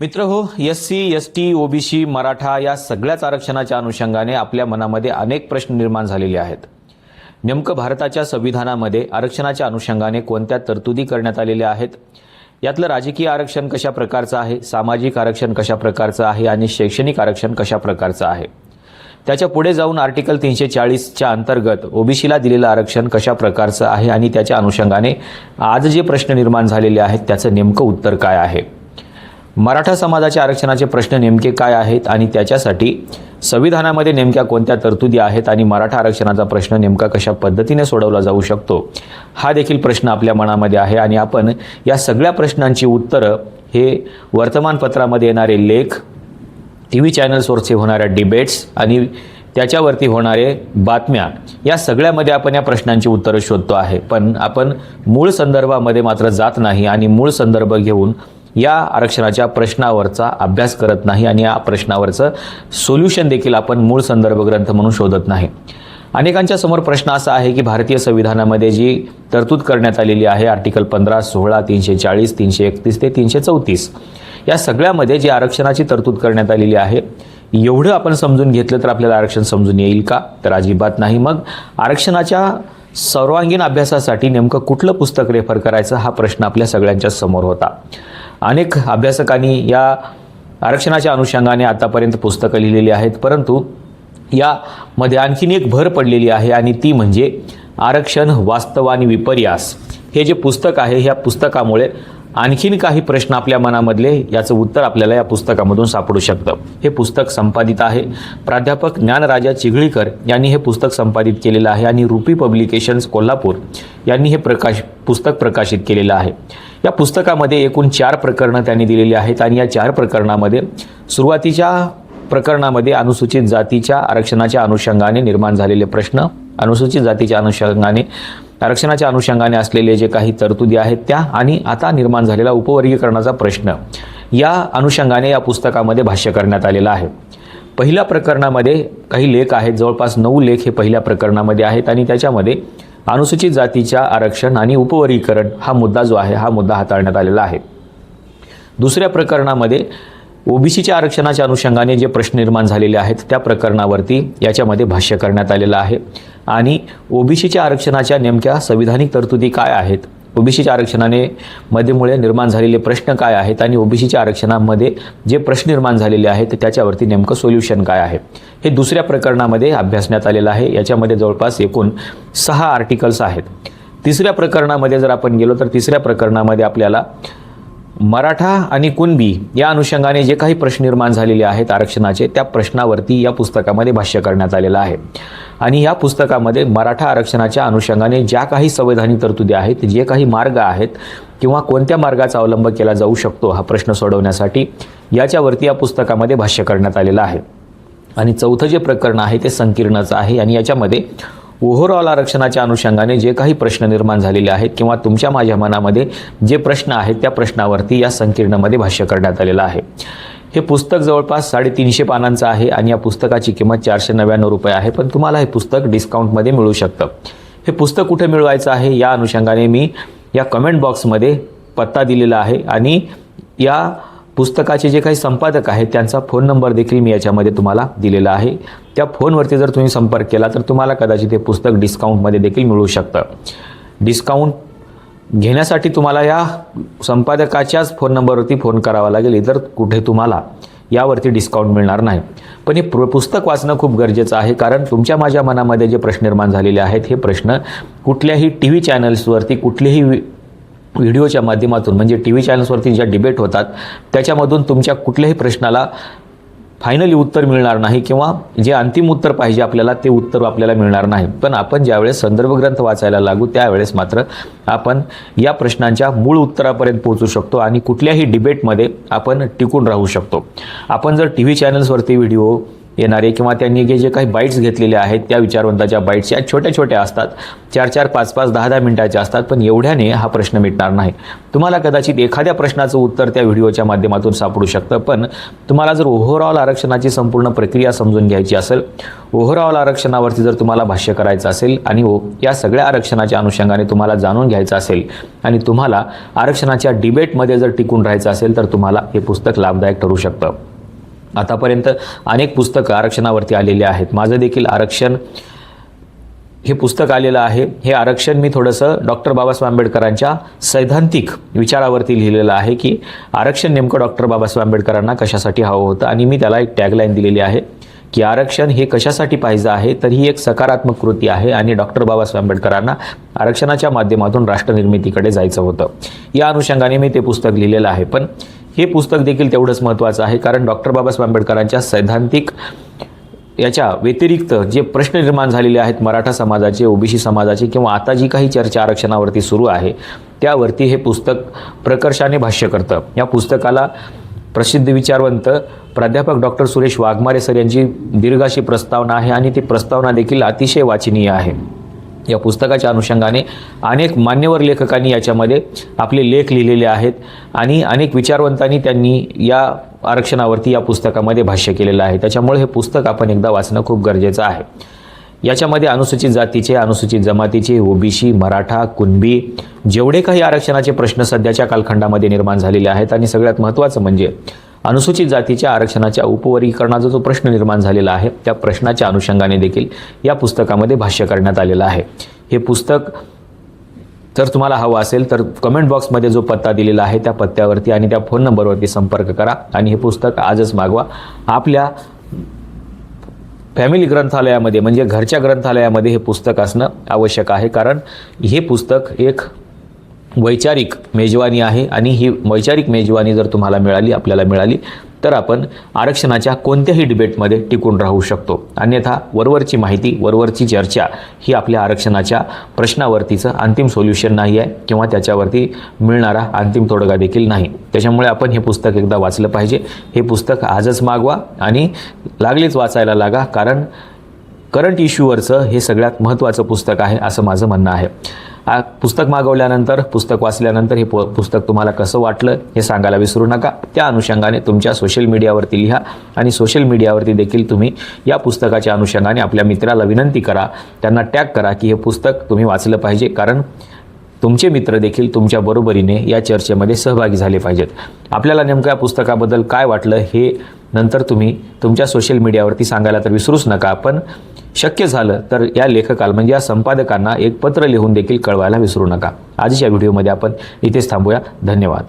मित्र हो, SC, ST, OBC, Maratha या सगळ्याच आरक्षणाच्या अनुषंगाने आपल्या मनामध्ये अनेक प्रश्न निर्माण झालेले आहेत. नेमकं भारताच्या संविधानामध्ये आरक्षणाच्या अनुषंगाने कोणत्या तरतुदी करण्यात आलेल्या आहेत, यातलं राजकीय आरक्षण कशा प्रकारचं आहे, सामाजिक आरक्षण कशा प्रकारचं आहे आणि शैक्षणिक आरक्षण कशा प्रकारचं आहे. त्याच्या पुढे जाऊन आर्टिकल 340च्या अंतर्गत OBCला दिलेलं आरक्षण कशा प्रकारचं आहे आणि त्याच्या अनुषंगाने आज जे प्रश्न निर्माण झालेले आहेत त्याचं नेमकं उत्तर काय आहे. मराठा समाजाच्या आरक्षणाचे प्रश्न नेमके काय आहेत आणि त्याच्यासाठी संविधानामध्ये नेमक्या कोणत्या तरतुदी आहेत आणि मराठा आरक्षणाचा प्रश्न नेमका कशा पद्धतीने सोडवला जाऊ शकतो, हा देखील प्रश्न आपल्या मनामध्ये आहे. आणि आपण या सगळ्या प्रश्नांची उत्तरं हे वर्तमानपत्रामध्ये येणारे लेख, TV चॅनल्सवरचे होणाऱ्या डिबेट्स आणि त्याच्यावरती होणारे बातम्या, या सगळ्यामध्ये आपण या प्रश्नांची उत्तरं शोधतो आहे. पण आपण मूळ संदर्भामध्ये मात्र जात नाही आणि मूळ संदर्भ घेऊन या आरक्षणाच्या प्रश्नावरचा अभ्यास करत नाही आणि या प्रश्नावरचं सोल्युशन देखील आपण मूळ संदर्भ ग्रंथ म्हणून शोधत नाही. अनेकांच्या समोर प्रश्न असा आहे की भारतीय संविधानामध्ये जी तरतूद करण्यात आलेली आहे आर्टिकल 15, 16, 340, 331 ते 334, या सगळ्यामध्ये जी आरक्षणाची तरतूद करण्यात आलेली आहे, एवढं आपण समजून घेतलं तर आपल्याला आरक्षण समजून येईल का? तर अजिबात नाही. मग आरक्षणाच्या सर्वांगीण अभ्यासासाठी नेमकं कुठलं पुस्तक रेफर करायचं, हा प्रश्न आपल्या सगळ्यांच्या समोर होता. अनेक अभ्यासकांनी या आरक्षणाच्या अनुषंगाने आतापर्यंत पुस्तकं लिहिलेली आहेत, परंतु यामध्ये आणखीन एक भर पडलेली आहे आणि ती म्हणजे आरक्षण वास्तव आणि विपर्यास. हे जे पुस्तक आहे, ह्या पुस्तकामुळे आणखीन काही प्रश्न आपल्या मनामधले याचं उत्तर आपल्याला या पुस्तकामधून सापडू शकतं. हे पुस्तक संपादित आहे प्राध्यापक ज्ञानराजा चिघळीकर यांनी हे पुस्तक संपादित केलेलं आहे आणि रूपी पब्लिकेशन्स कोल्हापूर यांनी हे पुस्तक प्रकाशित केलेलं आहे. या पुस्तकामध्ये एकूण 4 प्रकरणं त्यांनी दिलेली आहेत आणि या 4 प्रकरणामध्ये सुरुवातीच्या प्रकरणामध्ये अनुसूचित जातीच्या आरक्षणाच्या अनुषंगाने निर्माण झालेले प्रश्न, अनुसूचित जातीच्या अनुषंगाने आरक्षणाच्या अनुषंगाने असलेले जे काही तरतुदी आहेत त्या, आणि आता निर्माण झालेला उपवर्गीकरणाचा प्रश्न, या अनुषंगाने या पुस्तकामध्ये भाष्य करण्यात आलेलं आहे. पहिल्या प्रकरणामध्ये काही लेख आहेत, जवळपास 9 लेख हे पहिल्या प्रकरणामध्ये आहेत आणि त्याच्यामध्ये अनुसूचित जातीच्या आरक्षण आणि उपवर्गीकरण हा मुद्दा जो आहे, हा मुद्दा हाताळण्यात आलेला आहे. दुसऱ्या प्रकरणामध्ये OBCच्या आरक्षणाच्या अनुषंगाने जे प्रश्न निर्माण झालेले आहेत त्या प्रकरणावरती याच्यामध्ये भाष्य करण्यात आलेलं आहे आणि OBCच्या आरक्षणाच्या नेमक्या संविधानिक तरतुदी काय आहेत, OBCच्या आरक्षणाने मध्येमुळे निर्माण झालेले प्रश्न काय आहेत आणि OBCच्या आरक्षणामध्ये जे प्रश्न निर्माण झालेले आहेत त्याच्यावरती नेमकं सोल्युशन काय आहे, हे दुसऱ्या प्रकरणामध्ये अभ्यासण्यात आलेलं आहे. याच्यामध्ये जवळपास एकूण 6 आर्टिकल्स आहेत. तिसऱ्या प्रकरणामध्ये जर आपण गेलो तर तिसऱ्या प्रकरणामध्ये आपल्याला मराठा आणि कुणबी या अनुषंगाने जे काही प्रश्न निर्माण झालेले आहेत आरक्षणाचे, त्या प्रश्नावरती या पुस्तकामध्ये भाष्य करण्यात आलेलं आहे. आणि या पुस्तकामध्ये मराठा आरक्षणाच्या अनुषंगाने ज्या काही संवैधानिक तरतुदी आहेत, जे काही मार्ग आहेत किंवा कोणत्या मार्गाचा अवलंब केला जाऊ शकतो हा प्रश्न सोडवण्यासाठी, याच्यावरती या पुस्तकामध्ये भाष्य करण्यात आलेलं आहे. आणि चौथं जे प्रकरण आहे ते संकीर्णचं आहे आणि याच्यामध्ये ओव्हरऑल आरक्षणाच्या अनुषंगाने जे काही प्रश्न निर्माण झालेले आहेत किंवा तुमच्या माझ्या मनामध्ये जे प्रश्न आहेत त्या प्रश्नावरती या संकीर्णमध्ये भाष्य करण्यात आलेलं आहे. हे पुस्तक जवळपास 350 पानांचं आहे आणि या पुस्तकाची किंमत 499 रुपये आहे, पण तुम्हाला हे पुस्तक डिस्काउंटमध्ये मिळू शकतं. हे पुस्तक कुठे मिळवायचं आहे या अनुषंगाने मी या कमेंट बॉक्समध्ये पत्ता दिलेला आहे आणि या पुस्तकाचे जे काही संपादक आहेत त्यांचा फोन नंबर देखील मी याच्यामध्ये तुम्हाला दिलेला आहे. त्या फोनवरती जर तुम्ही संपर्क केला तर तुम्हाला कदाचित हे पुस्तक डिस्काउंटमध्ये देखील मिळू शकतं. डिस्काउंट घेण्यासाठी तुम्हाला या संपादकाच्याच फोन नंबरवरती फोन करावा लागेल, इतर कुठे तुम्हाला यावरती डिस्काउंट मिळणार नाही. पण हे पुस्तक वाचणं खूप गरजेचं आहे, कारण तुमच्या माझ्या मनामध्ये जे प्रश्न निर्माण झालेले आहेत हे प्रश्न कुठल्याही TV चॅनल्सवरती, कुठलेही व्हिडिओच्या माध्यमातून, म्हणजे TV चॅनल्सवरती ज्या डिबेट होतात त्याच्यामधून तुमच्या कुठल्याही प्रश्नाला फायनली उत्तर मिळणार नाही किंवा जे अंतिम उत्तर पाहिजे आपल्याला ते उत्तर आपल्याला मिळणार नाही. पण आपण ज्यावेळेस संदर्भ ग्रंथ वाचायला लागू त्यावेळेस मात्र आपण या प्रश्नांच्या मूळ उत्तरापर्यंत पोहोचू शकतो आणि कुठल्याही डिबेटमध्ये आपण टिकून राहू शकतो. आपण जर TV चॅनल्सवरती व्हिडिओ येणारे किंवा त्यांनी जे काही बाईट्स घेतलेले आहेत त्या विचारवंताच्या बाईट्स या छोट्या छोट्या असतात, 4-4, 5-5, 10-10 मिनिटाच्या असतात, पण एवढ्याने हा प्रश्न मिटणार नाही. तुम्हाला कदाचित एखाद्या प्रश्नाचं उत्तर त्या व्हिडिओच्या माध्यमातून सापडू शकतं, पण तुम्हाला जर ओव्हरऑल आरक्षणाची संपूर्ण प्रक्रिया समजून घ्यायची असेल, ओव्हरऑल आरक्षणावरती जर तुम्हाला भाष्य करायचं असेल आणि या सगळ्या आरक्षणाच्या अनुषंगाने तुम्हाला जाणून घ्यायचं असेल आणि तुम्हाला आरक्षणाच्या डिबेटमध्ये जर टिकून राहायचं असेल तर तुम्हाला हे पुस्तक लाभदायक ठरू शकतं. आतापर्यंत अनेक पुस्तकं आरक्षणावरती आलेली आहेत. माझं देखील आरक्षण हे पुस्तक आलेलं आहे. हे आरक्षण मी थोडंसं डॉक्टर बाबासाहेब आंबेडकरांच्या सैद्धांतिक विचारावरती लिहिलेलं आहे की आरक्षण नेमकं डॉक्टर बाबासाहेब आंबेडकरांना कशासाठी हवं होतं, आणि मी त्याला एक टॅगलाईन दिलेली आहे की आरक्षण हे कशासाठी पाहिजे आहे, तर ही एक सकारात्मक कृती आहे आणि डॉक्टर बाबासाहेब आंबेडकरांना आरक्षणाच्या माध्यमातून राष्ट्रनिर्मितीकडे जायचं होतं. या अनुषंगाने मी ते पुस्तक लिहिलेलं आहे. पण हे पुस्तक देखील तेवढंच महत्त्वाचं आहे, कारण डॉक्टर बाबासाहेब आंबेडकरांच्या सैद्धांतिक याच्या व्यतिरिक्त जे प्रश्न निर्माण झालेले आहेत मराठा समाजाचे, ओबीसी समाजाचे, किंवा आता जी काही चर्चा आरक्षणावरती सुरू आहे त्यावरती हे पुस्तक प्रकर्षाने भाष्य करतं. या पुस्तकाला प्रसिद्ध विचारवंत प्राध्यापक डॉक्टर सुरेश वाघमारे सर यांची दीर्घ अशी प्रस्तावना आहे आणि ती प्रस्तावना देखील अतिशय वाचनीय आहे. या पुस्तकाच्या अनुषंगाने अनेक मान्यवर लेखकांनी याच्यामध्ये आपले लेख लिहिलेले आहेत आणि अनेक विचारवंतांनी त्यांनी या आरक्षणावरती या पुस्तकामध्ये भाष्य केलेलं आहे. त्याच्यामुळे हे पुस्तक आपण एकदा वाचणं खूप गरजेचं आहे. याच्यामध्ये अनुसूचित जातीचे, अनुसूचित जमातीचे, ओबीसी, मराठा, कुणबी जेवढे काही आरक्षणाचे प्रश्न सध्याच्या कालखंडामध्ये निर्माण झालेले आहेत आणि सगळ्यात महत्त्वाचं म्हणजे अनुसूचित जातीच्या आरक्षणाच्या उपवर्गीकरणाचा जो प्रश्न निर्माण झालेला आहे त्या प्रश्नाच्या अनुषंगाने देखील या पुस्तकामध्ये भाष्य करण्यात आलेलं आहे. हे पुस्तक जर तुम्हाला हवं असेल तर कमेंट बॉक्समध्ये जो पत्ता दिलेला आहे त्या पत्त्यावरती आणि त्या फोन नंबरवरती संपर्क करा आणि हे पुस्तक आजच मागवा. आपल्या फॅमिली ग्रंथालयामध्ये म्हणजे घरच्या ग्रंथालयामध्ये हे पुस्तक असणं आवश्यक आहे, कारण हे पुस्तक एक वैचारिक मेजवानी आहे आणि ही वैचारिक मेजवानी जर तुम्हाला मिळाली, आपल्याला मिळाली, तर आपण आरक्षणाच्या कोणत्याही डिबेटमध्ये टिकून राहू शकतो. अन्यथा वरवरची माहिती, वरवरची चर्चा ही आपल्या आरक्षणाच्या प्रश्नावरतीचं अंतिम सोल्युशन नाही आहे किंवा त्याच्यावरती मिळणारा अंतिम तोडगा देखील नाही. त्याच्यामुळे आपण हे पुस्तक एकदा वाचलं पाहिजे. हे पुस्तक आजच मागवा आणि लागलीच वाचायला लागा, कारण करंट इश्यूवरचं हे सगळ्यात महत्त्वाचं पुस्तक आहे असं माझं म्हणणं आहे. पुस्तक मागवल्यानंतर, पुस्तक वाचल्यानंतर हे पुस्तक तुम्हाला कसं वाटलं हे सांगायला विसरू नका. त्या अनुषंगाने तुमच्या सोशल मीडियावरती लिहा आणि सोशल मीडियावरती देखील तुम्ही या पुस्तकाच्या अनुषंगाने आपल्या मित्राला विनंती करा, त्यांना टॅग करा की हे पुस्तक तुम्ही वाचलं पाहिजे, कारण तुमचे मित्र देखील तुमच्या बरोबरीने या चर्चेमध्ये सहभागी झाले पाहिजेत. आपल्याला नेमक्या पुस्तकाबद्दल काय वाटलं हे नंतर तुम्ही तुमच्या सोशल मीडियावरती सांगायला तर विसरूच नका. पण शक्य झालं तर या लेखकाला म्हणजे या संपादकांना एक पत्र लिहून देखील कळवायला विसरू नका. आजच्या व्हिडिओमध्ये आपण इथेच थांबूया. धन्यवाद.